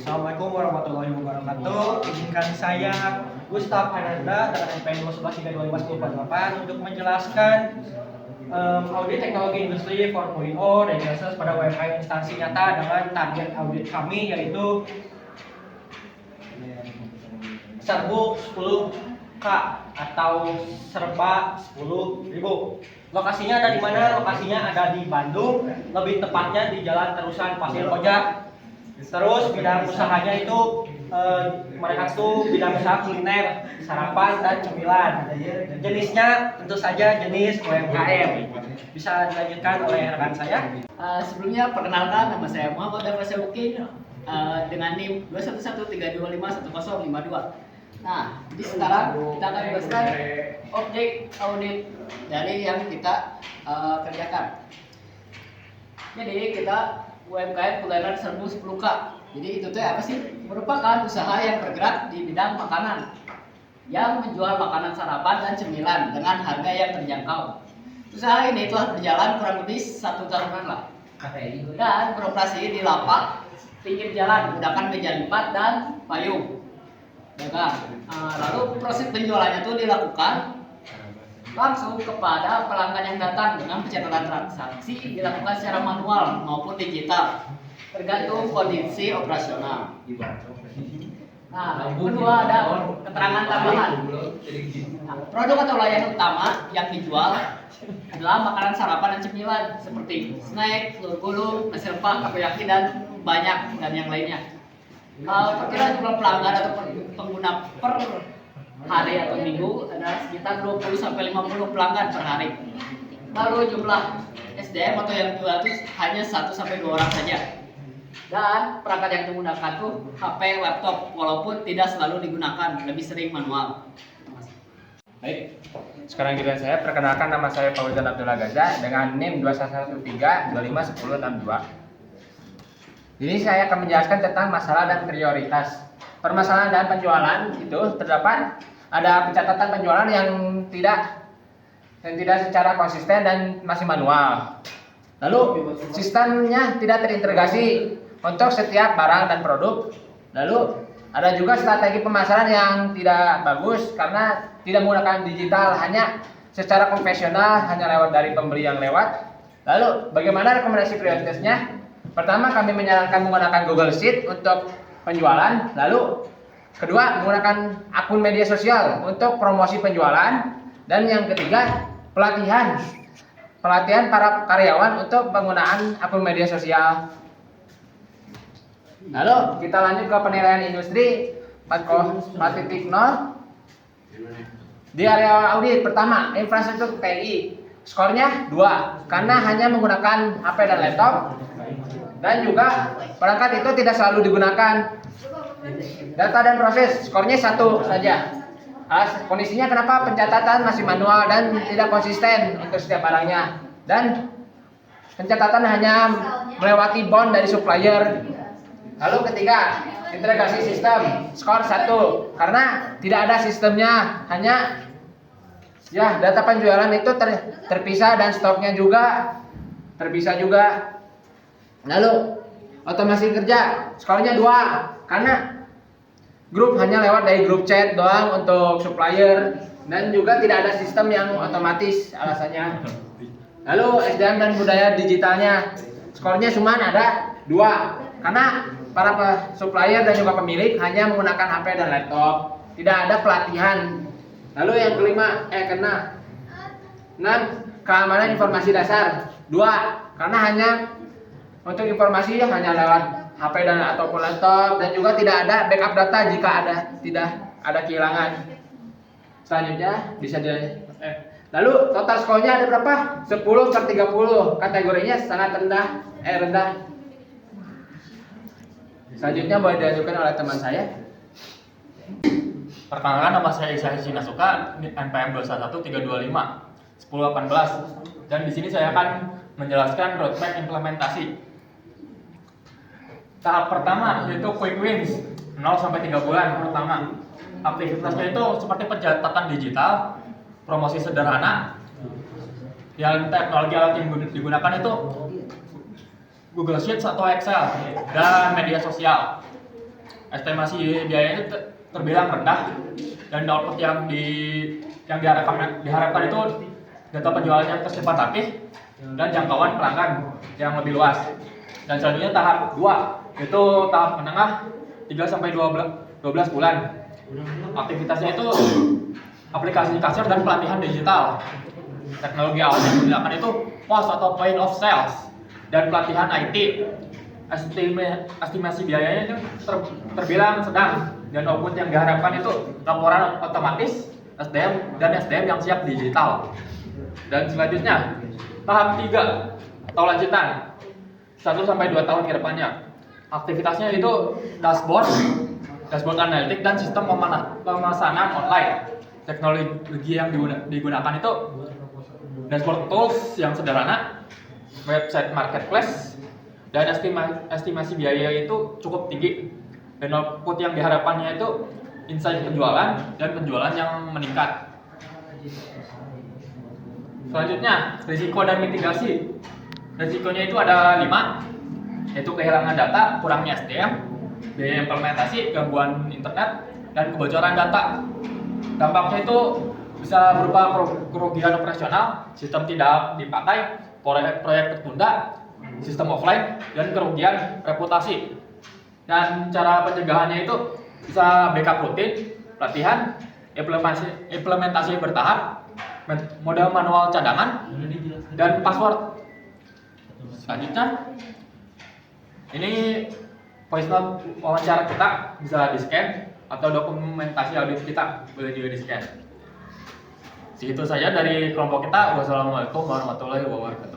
Assalamualaikum warahmatullahi wabarakatuh. Izinkan saya Gustaf Ananda dengan NPM 211325148 untuk menjelaskan audit teknologi industri 4.0 dan jelaskan pada UMKM instansi nyata dengan target audit kami yaitu serbu 10K atau serba 10.000. Lokasinya ada di mana? Lokasinya ada di Bandung, lebih tepatnya di Jalan Terusan Pasir Koja. Terus bidang usahanya itu mereka tuh bidang usaha kuliner, sarapan dan cemilan. Jenisnya tentu saja jenis UMKM. Bisa dilanjutkan oleh rekan saya. Sebelumnya perkenalkan, nama saya Muhammad Dafar Syawuki dengan NIM 211341052. Nah, jadi sekarang kita akan jelaskan objek audit dari yang kita kerjakan. Jadi kita UMKM kuliner serbu 10K. Jadi itu tuh apa sih? Merupakan usaha yang bergerak di bidang makanan yang menjual makanan sarapan dan cemilan dengan harga yang terjangkau. Usaha ini telah berjalan kurang lebih 1 tahunan lah. Dan beroperasi di lapak pinggir jalan menggunakan meja lipat dan payung. Lalu proses penjualannya itu dilakukan langsung kepada pelanggan yang datang dengan pencatatan transaksi dilakukan secara manual maupun digital tergantung kondisi operasional. Nah, kedua ada keterangan tambahan. Nah, produk atau layanan utama yang dijual adalah makanan sarapan dan cemilan seperti snack, telur gulung, nasi rempah, takoyaki dan banyak dan yang lainnya. Perkiraan jumlah pelanggan atau pengguna per hari atau minggu adalah sekitar 20-50 pelanggan per hari. Lalu jumlah SDM atau yang jual itu hanya 1-2 orang saja. Dan perangkat yang digunakan tuh HP, laptop, walaupun tidak selalu digunakan, lebih sering manual. Baik, sekarang giliran saya. Perkenalkan, nama saya Fauzan Abdullah Gaza dengan NIM 211325162. Jadi saya akan menjelaskan tentang masalah dan prioritas. Permasalahan dan penjualan itu terdapat ada pencatatan penjualan yang tidak secara konsisten dan masih manual. Lalu sistemnya tidak terintegrasi untuk setiap barang dan produk. Lalu ada juga strategi pemasaran yang tidak bagus karena tidak menggunakan digital, hanya secara konvensional, hanya lewat dari pembeli yang lewat. Lalu bagaimana rekomendasi prioritasnya? Pertama, kami menyarankan menggunakan Google Sheet untuk penjualan. Lalu kedua, menggunakan akun media sosial untuk promosi penjualan. Dan yang ketiga, pelatihan para karyawan untuk penggunaan akun media sosial. Lalu kita lanjut ke penilaian industri 4.0. Di area audit pertama, infrastruktur TI. Skornya 2 karena hanya menggunakan HP dan laptop. Dan juga perangkat itu tidak selalu digunakan. Data dan proses, skornya 1 saja. Kondisinya kenapa? Pencatatan masih manual dan tidak konsisten untuk setiap barangnya. Dan pencatatan hanya melewati bond dari supplier. Lalu ketiga, integrasi sistem, skor 1 karena tidak ada sistemnya, hanya data penjualan itu terpisah dan stoknya juga terpisah juga. Lalu otomasi kerja, skornya 2 karena grup hanya lewat dari grup chat doang untuk supplier dan juga tidak ada sistem yang otomatis alasannya. Lalu SDM dan budaya digitalnya, skornya cuma ada 2 karena para supplier dan juga pemilik hanya menggunakan HP dan laptop, tidak ada pelatihan. Lalu yang kelima, keenam, keamanan informasi dasar 2 karena hanya untuk informasi hanya lewat HP dan ataupun laptop dan juga tidak ada backup data jika tidak ada kehilangan. Selanjutnya bisa lalu total skornya ada berapa? 10/30. Kategorinya sangat rendah. Selanjutnya boleh diajukan oleh teman saya. Perkenalkan, nama saya Isa Sinasuka, NPM 213251018. Dan di sini saya akan menjelaskan roadmap implementasi. Tahap pertama yaitu quick wins 0-3 bulan pertama. Aktivitasnya itu seperti pencatatan digital, promosi sederhana. Yang teknologi alat yang digunakan itu Google Sheets atau Excel dan media sosial. estimasi biayanya terbilang rendah dan output yang diharapkan itu data penjualan yang tersimpan rapih dan jangkauan pelanggan yang lebih luas. Dan selanjutnya tahap 2 itu tahap menengah 3 sampai 12 bulan. Aktivitasnya itu aplikasi kasir dan pelatihan digital. Teknologi awal yang digunakan itu POS atau point of sales dan pelatihan IT. Estimasi biayanya itu terbilang sedang dan output yang diharapkan itu laporan otomatis SDM yang siap digital. Dan selanjutnya tahap 3 atau lanjutan 1 sampai 2 tahun ke depannya. Aktivitasnya itu dashboard analitik dan sistem pemesanan online. Teknologi yang digunakan itu dashboard tools yang sederhana, website marketplace, dan estimasi biaya itu cukup tinggi. Dan output yang diharapkannya itu insight penjualan dan penjualan yang meningkat. Selanjutnya, risiko dan mitigasi. Risikonya itu ada 5, yaitu kehilangan data, kurangnya SDM, biaya implementasi, gangguan internet, dan kebocoran data. Dampaknya itu bisa berupa kerugian operasional, sistem tidak dipakai, proyek tertunda, sistem offline, dan kerugian reputasi. Dan cara pencegahannya itu bisa backup rutin, pelatihan, implementasi bertahap, mode manual cadangan, dan password. Selanjutnya, ini voice note wawancara kita bisa di-scan atau dokumentasi audit kita boleh juga di-scan. Segitu saja dari kelompok kita. Wassalamualaikum warahmatullahi wabarakatuh.